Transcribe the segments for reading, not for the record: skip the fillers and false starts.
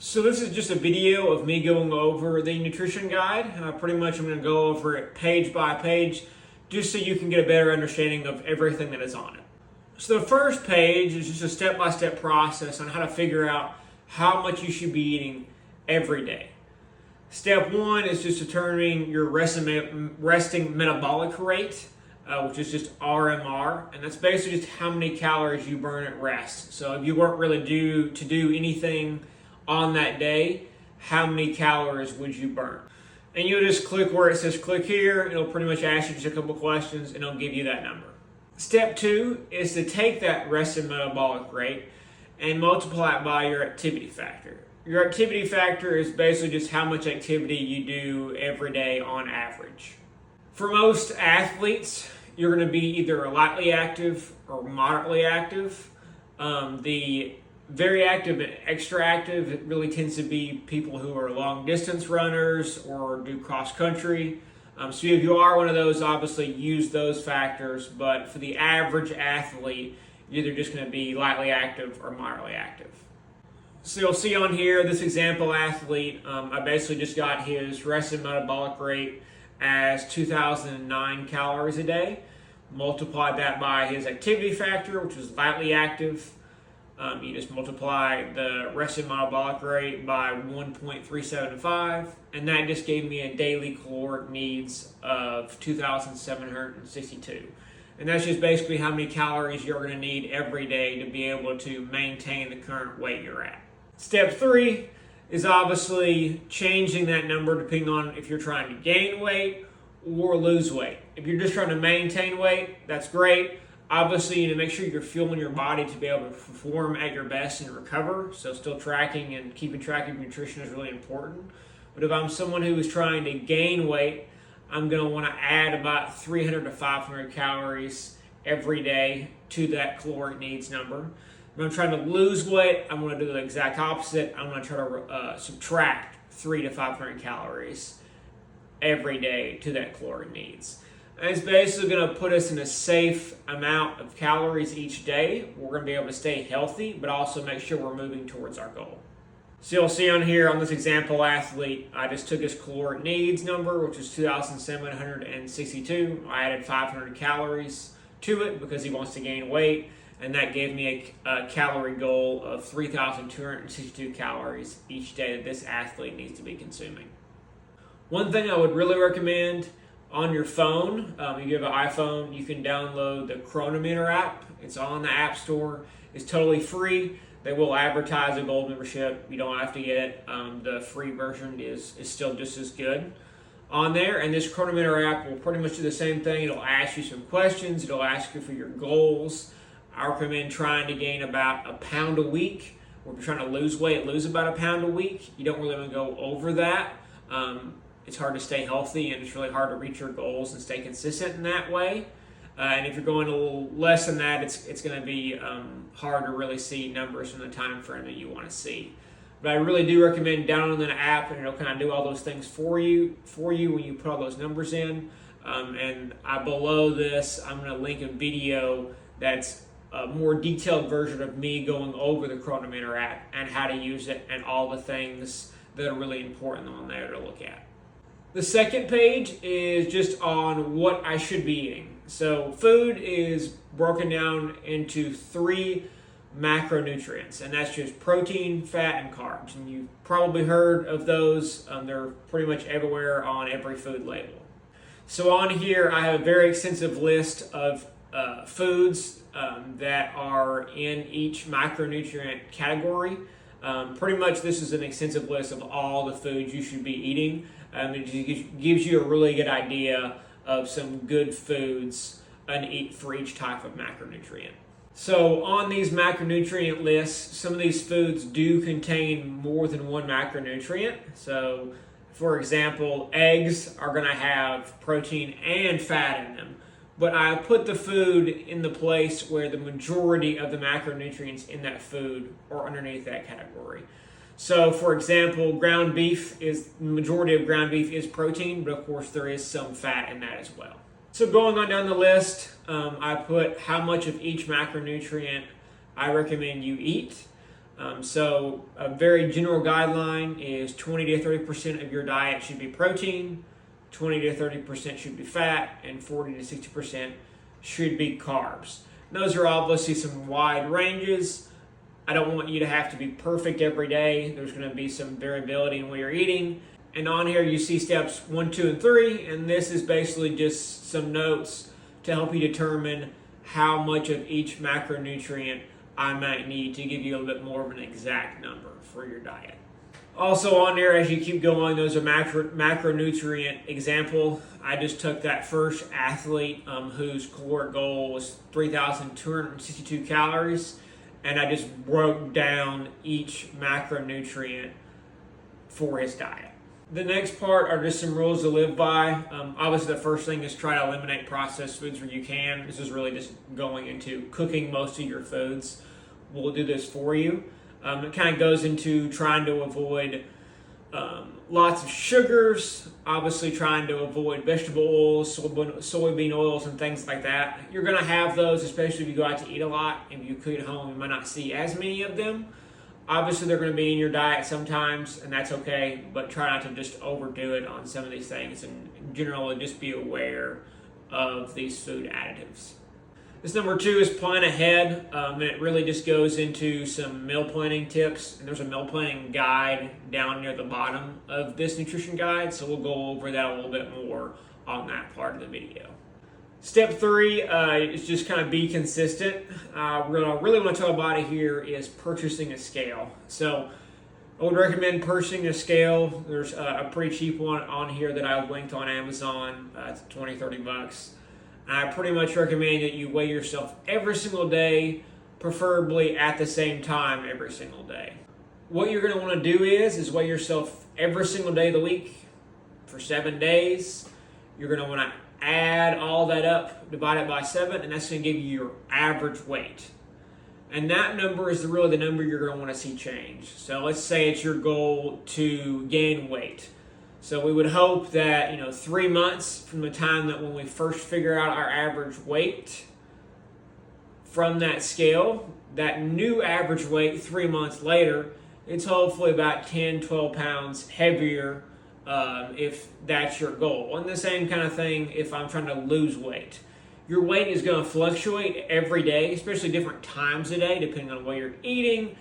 So this is just a video of me going over the nutrition guide. Pretty much I'm going to go over it page by page just so you can get a better understanding of everything that is on it. So the first page is just a step-by-step process on how to figure out how much you should be eating every day. Step one is just determining your resting metabolic rate, which is just RMR, and that's basically just how many calories you burn at rest. So if you weren't really due to do anything on that day, how many calories would you burn? And you'll just click where it says click here. It'll pretty much ask you just a couple questions and it'll give you that number. Step two is to take that resting metabolic rate and multiply it by your activity factor. Your activity factor is basically just how much activity you do every day on average. For most athletes, you're going to be either lightly active or moderately active. The very active and extra active, it really tends to be people who are long distance runners or do cross country. So if you are one of those, obviously use those factors, but for the average athlete, you're either just going to be lightly active or moderately active. So you'll see on here, this example athlete, I basically just got his resting metabolic rate as 2,009 calories a day, multiplied that by his activity factor, which was lightly active. You just multiply the resting metabolic rate by 1.375, and that just gave me a daily caloric needs of 2,762. And that's just basically how many calories you're going to need every day to be able to maintain the current weight you're at. Step three is obviously changing that number depending on if you're trying to gain weight or lose weight. If you're just trying to maintain weight, that's great. Obviously, you need to make sure you're fueling your body to be able to perform at your best and recover. So still tracking and keeping track of nutrition is really important. But if I'm someone who is trying to gain weight, I'm going to want to add about 300 to 500 calories every day to that caloric needs number. If I'm trying to lose weight, I'm going to do the exact opposite. I'm going to try to subtract 300 to 500 calories every day to that caloric needs. And it's basically going to put us in a safe amount of calories each day. We're going to be able to stay healthy, but also make sure we're moving towards our goal. So you'll see on here on this example athlete, I just took his caloric needs number, which is 2,762. I added 500 calories to it because he wants to gain weight, and that gave me a calorie goal of 3,262 calories each day that this athlete needs to be consuming. One thing I would really recommend on your phone, if you have an iPhone, you can download the Chronometer app. It's on the App Store. It's totally free. They will advertise a gold membership. You don't have to get it. The free version is still just as good on there. And this Chronometer app will pretty much do the same thing. It'll ask you some questions. It'll ask you for your goals. I recommend trying to gain about a pound a week. Or if you're trying to lose weight, lose about a pound a week. You don't really want to go over that. It's hard to stay healthy, and it's really hard to reach your goals and stay consistent in that way. And if you're going a little less than that, it's going to be hard to really see numbers from the time frame that you want to see. But I really do recommend downloading an app, and it'll kind of do all those things for you when you put all those numbers in. And below this, I'm going to link a video that's a more detailed version of me going over the Chronometer app and how to use it and all the things that are really important on there to look at. The second page is just on what I should be eating. So food is broken down into 3 macronutrients, and that's just protein, fat, and carbs. And you've probably heard of those. They're pretty much everywhere on every food label. So on here, I have a very extensive list of foods that are in each macronutrient category. Pretty much this is an extensive list of all the foods you should be eating. It gives you a really good idea of some good foods for each type of macronutrient. So on these macronutrient lists, some of these foods do contain more than one macronutrient. So for example, eggs are going to have protein and fat in them. But I put the food in the place where the majority of the macronutrients in that food are underneath that category. So, for example, the majority of ground beef is protein, but of course there is some fat in that as well. So going on down the list, I put how much of each macronutrient I recommend you eat. So a very general guideline is 20 to 30% of your diet should be protein, 20 to 30% should be fat, and 40 to 60% should be carbs. Those are obviously some wide ranges. I don't want you to have to be perfect every day. There's going to be some variability in what you're eating. And on here you see steps 1, 2, and 3, and this is basically just some notes to help you determine how much of each macronutrient I might need to give you a little bit more of an exact number for your diet. Also on there, as you keep going, those are macronutrient example. I just took that first athlete whose caloric goal was 3,262 calories, and I just broke down each macronutrient for his diet. The next part are just some rules to live by. Obviously, the first thing is try to eliminate processed foods where you can. This is really just going into cooking most of your foods. We'll do this for you. It kind of goes into trying to avoid lots of sugars, obviously trying to avoid vegetable oils, soybean oils, and things like that. You're going to have those, especially if you go out to eat a lot. If you cook at home, you might not see as many of them. Obviously, they're going to be in your diet sometimes, and that's okay, but try not to just overdo it on some of these things, and generally just be aware of these food additives. This number 2 is plan ahead, and it really just goes into some meal planning tips, and there's a meal planning guide down near the bottom of this nutrition guide, so we'll go over that a little bit more on that part of the video. Step 3 is just kind of be consistent. What I really want to talk about it here is purchasing a scale. So I would recommend purchasing a scale. There's a pretty cheap one on here that I've linked on Amazon. It's $20-$30. I pretty much recommend that you weigh yourself every single day, preferably at the same time every single day. What you're going to want to do is weigh yourself every single day of the week for 7 days. You're going to want to add all that up, divide it by 7, and that's going to give you your average weight. And that number is really the number you're going to want to see change. So let's say it's your goal to gain weight. So we would hope that 3 months from the time that when we first figure out our average weight from that scale, that new average weight 3 months later, it's hopefully about 10-12 pounds heavier if that's your goal. And the same kind of thing if I'm trying to lose weight. Your weight is going to fluctuate every day, especially different times a day, depending on what you're eating,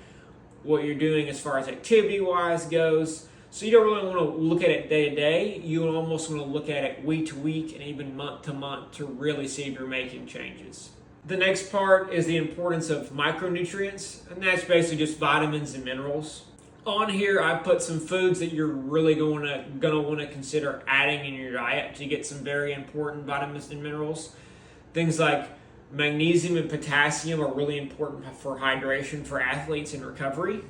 what you're doing as far as activity-wise goes. So you don't really want to look at it day to day. You almost want to look at it week to week and even month to month to really see if you're making changes. The next part is the importance of micronutrients, and that's basically just vitamins and minerals. On here, I put some foods that you're really going to want to consider adding in your diet to get some very important vitamins and minerals. Things like magnesium and potassium are really important for hydration for athletes in recovery.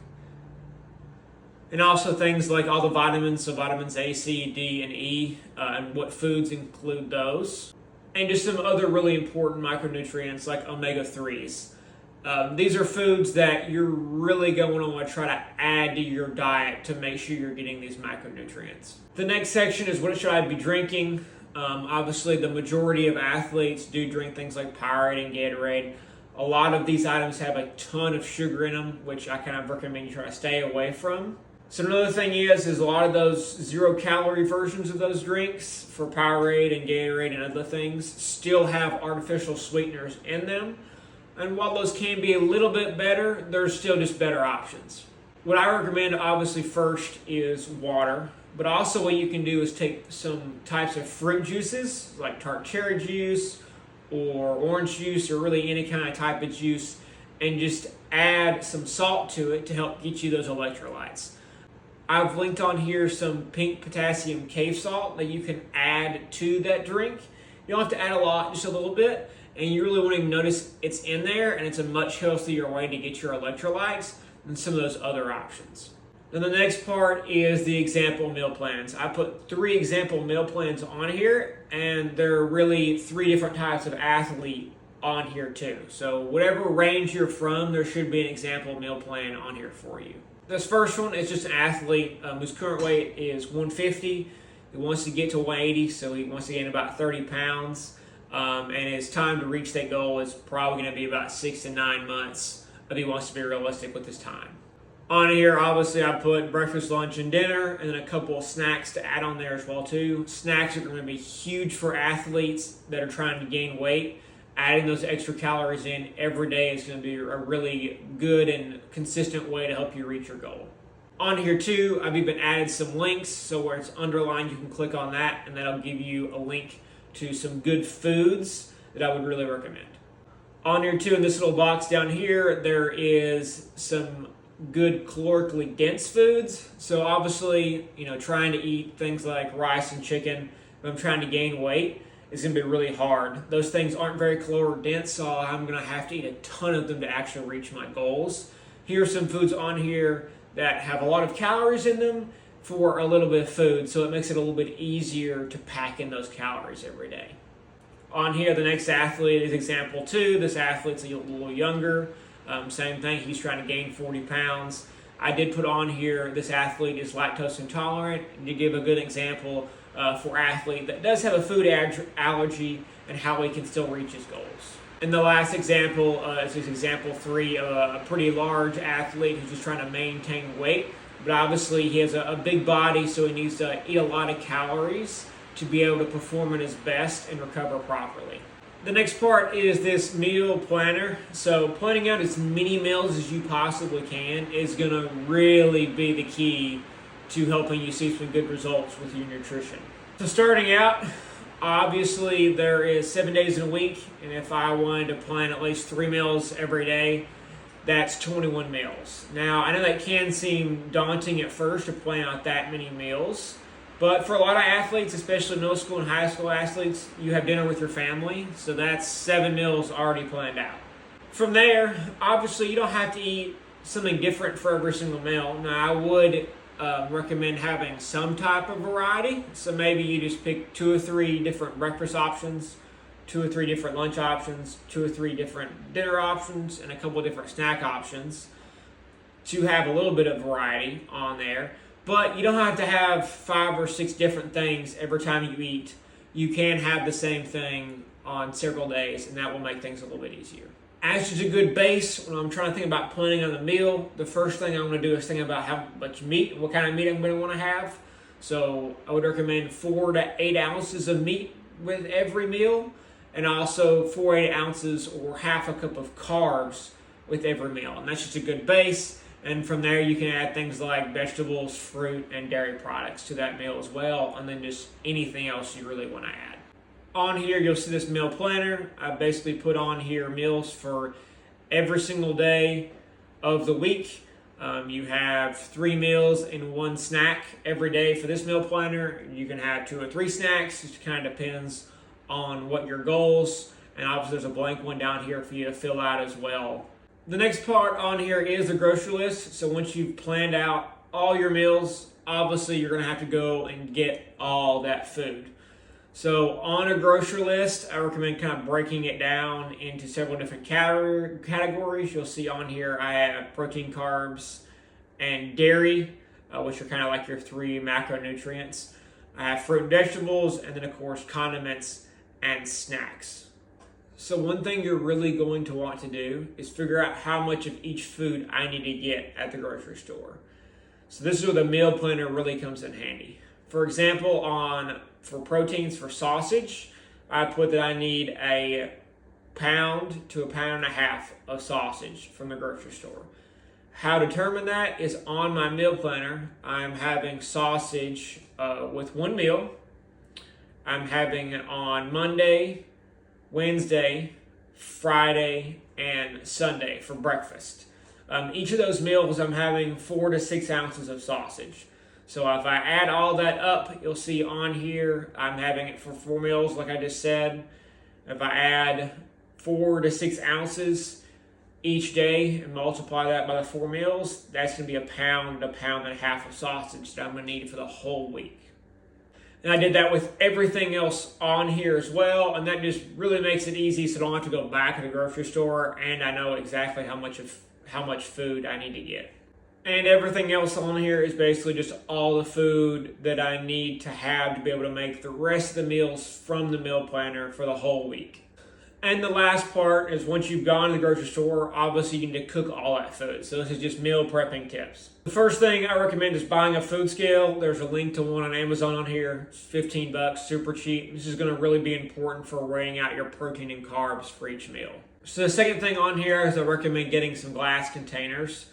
And also things like all the vitamins, so vitamins A, C, D, and E, and what foods include those. And just some other really important micronutrients like omega-3s. These are foods that you're really going to want to try to add to your diet to make sure you're getting these macronutrients. The next section is what should I be drinking? Obviously, the majority of athletes do drink things like Powerade and Gatorade. A lot of these items have a ton of sugar in them, which I kind of recommend you try to stay away from. So another thing is a lot of those 0-calorie versions of those drinks for Powerade and Gatorade and other things still have artificial sweeteners in them. And while those can be a little bit better, there's still just better options. What I recommend obviously first is water, but also what you can do is take some types of fruit juices like tart cherry juice or orange juice or really any kind of type of juice and just add some salt to it to help get you those electrolytes. I've linked on here some pink potassium cave salt that you can add to that drink. You don't have to add a lot, just a little bit, and you really won't even notice it's in there, and it's a much healthier way to get your electrolytes than some of those other options. Then the next part is the example meal plans. I put 3 example meal plans on here, and there are really 3 different types of athlete on here too. So whatever range you're from, there should be an example meal plan on here for you. This first one is just an athlete whose current weight is 150. He wants to get to 180, so he wants to gain about 30 pounds. And his time to reach that goal is probably going to be about 6 to 9 months if he wants to be realistic with his time. On here, obviously, I put breakfast, lunch, and dinner, and then a couple of snacks to add on there as well too. Snacks are going to be huge for athletes that are trying to gain weight. Adding those extra calories in every day is going to be a really good and consistent way to help you reach your goal. On here too, I've even added some links, so where it's underlined, you can click on that, and that'll give you a link to some good foods that I would really recommend. On here too, in this little box down here, there is some good calorically dense foods. So obviously, trying to eat things like rice and chicken if I'm trying to gain weight is going to be really hard. Those things aren't very caloric dense, so I'm going to have to eat a ton of them to actually reach my goals. Here are some foods on here that have a lot of calories in them for a little bit of food, so it makes it a little bit easier to pack in those calories every day. On here, the next athlete is example 2. This athlete's a little younger. Same thing, he's trying to gain 40 pounds. I did put on here, this athlete is lactose intolerant, to give a good example for athlete that does have a food allergy and how he can still reach his goals. And the last example is example 3 of a pretty large athlete who's just trying to maintain weight, but obviously he has a big body, so he needs to eat a lot of calories to be able to perform at his best and recover properly. The next part is this meal planner. So planning out as many meals as you possibly can is going to really be the key to helping you see some good results with your nutrition. So starting out, obviously there is 7 days in a week, and if I wanted to plan at least 3 meals every day, that's 21 meals. Now, I know that can seem daunting at first to plan out that many meals, but for a lot of athletes, especially middle school and high school athletes, you have dinner with your family, so that's 7 meals already planned out. From there, obviously you don't have to eat something different for every single meal. Now, I would recommend having some type of variety, so maybe you just pick 2 or 3 different breakfast options, 2 or 3 different lunch options, 2 or 3 different dinner options, and a couple of different snack options to have a little bit of variety on there. But you don't have to have 5 or 6 different things every time you eat. You can have the same thing on several days, and that will make things a little bit easier. As just a good base, when I'm trying to think about planning on the meal, the first thing I'm going to do is think about how much meat, what kind of meat I'm going to want to have. So I would recommend 4 to 8 ounces of meat with every meal, and also 4 to 8 ounces or half a cup of carbs with every meal. And that's just a good base. And from there, you can add things like vegetables, fruit, and dairy products to that meal as well, and then just anything else you really want to add. On here, you'll see this meal planner. I basically put on here meals for every single day of the week. You have 3 meals and 1 snack every day for this meal planner. You can have 2 or 3 snacks. It kind of depends on what your goals. And obviously, there's a blank one down here for you to fill out as well. The next part on here is the grocery list. So once you've planned out all your meals, obviously you're going to have to go and get all that food. So on a grocery list, I recommend kind of breaking it down into several different categories. You'll see on here I have protein, carbs, and dairy, which are kind of like your 3 macronutrients. I have fruit and vegetables, and then of course condiments and snacks. So one thing you're really going to want to do is figure out how much of each food I need to get at the grocery store. So this is where the meal planner really comes in handy. For example, for proteins for sausage, I put that I need a pound to 1.5 pounds of sausage from the grocery store. How to determine that is on my meal planner. I'm having sausage with 1 meal. I'm having it on Monday, Wednesday, Friday, and Sunday for breakfast. Each of those meals, I'm having 4 to 6 ounces of sausage. So if I add all that up, you'll see on here, I'm having it for 4 meals, like I just said. If I add 4 to 6 ounces each day and multiply that by the 4 meals, that's going to be 1 pound to 1.5 pounds of sausage that I'm going to need for the whole week. And I did that with everything else on here as well, and that just really makes it easy so I don't have to go back to the grocery store, and I know exactly how much food I need to get. And everything else on here is basically just all the food that I need to have to be able to make the rest of the meals from the meal planner for the whole week. And the last part is once you've gone to the grocery store, obviously you need to cook all that food. So this is just meal prepping tips. The first thing I recommend is buying a food scale. There's a link to one on Amazon on here. It's $15, super cheap. This is going to really be important for weighing out your protein and carbs for each meal. So the second thing on here is I recommend getting some glass containers.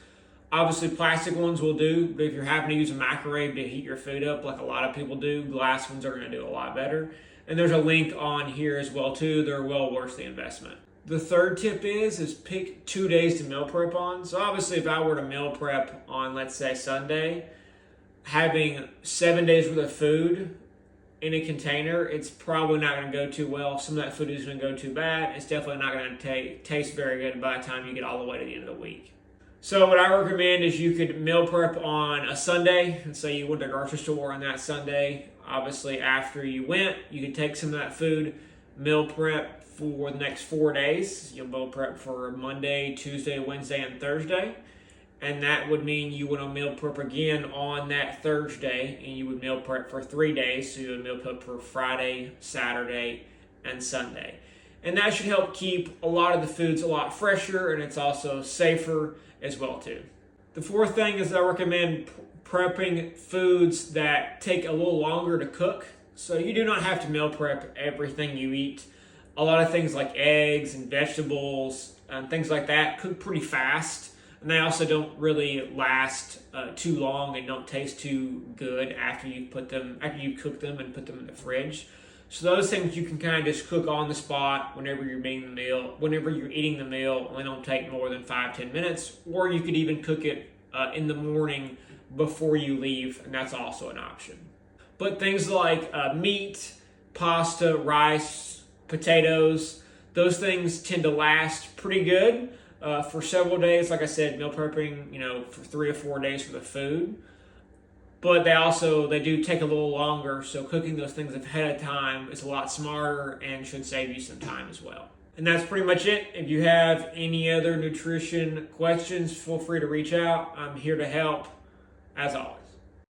Obviously plastic ones will do, but if you're having to use a microwave to heat your food up like a lot of people do, glass ones are going to do a lot better. And there's a link on here as well too. They're well worth the investment. The third tip is pick 2 days to meal prep on. So obviously if I were to meal prep on, let's say Sunday, having 7 days worth of food in a container, it's probably not going to go too well. Some of that food is going to go too bad. It's definitely not going to taste very good by the time you get all the way to the end of the week. So what I recommend is you could meal prep on a Sunday. Let's say you went to the grocery store on that Sunday. Obviously, after you went, you can take some of that food, meal prep for the next 4 days. You'll meal prep for Monday, Tuesday, Wednesday, and Thursday. And that would mean you would meal prep again on that Thursday, and you would meal prep for 3 days. So you would meal prep for Friday, Saturday, and Sunday. And that should help keep a lot of the foods a lot fresher, and it's also safer as well too. The fourth thing is I recommend prepping foods that take a little longer to cook. So you do not have to meal prep everything you eat. A lot of things like eggs and vegetables and things like that cook pretty fast. And they also don't really last too long and don't taste too good after you cook them and put them in the fridge. So those things you can kind of just cook on the spot whenever you're eating the meal. They don't take more than 5-10 minutes. Or you could even cook it in the morning before you leave, and that's also an option. But things like meat, pasta, rice, potatoes, those things tend to last pretty good for several days. Like I said, meal prepping, for 3 or 4 days for the food. But they do take a little longer, so cooking those things ahead of time is a lot smarter and should save you some time as well. And that's pretty much it. If you have any other nutrition questions, feel free to reach out. I'm here to help, as always.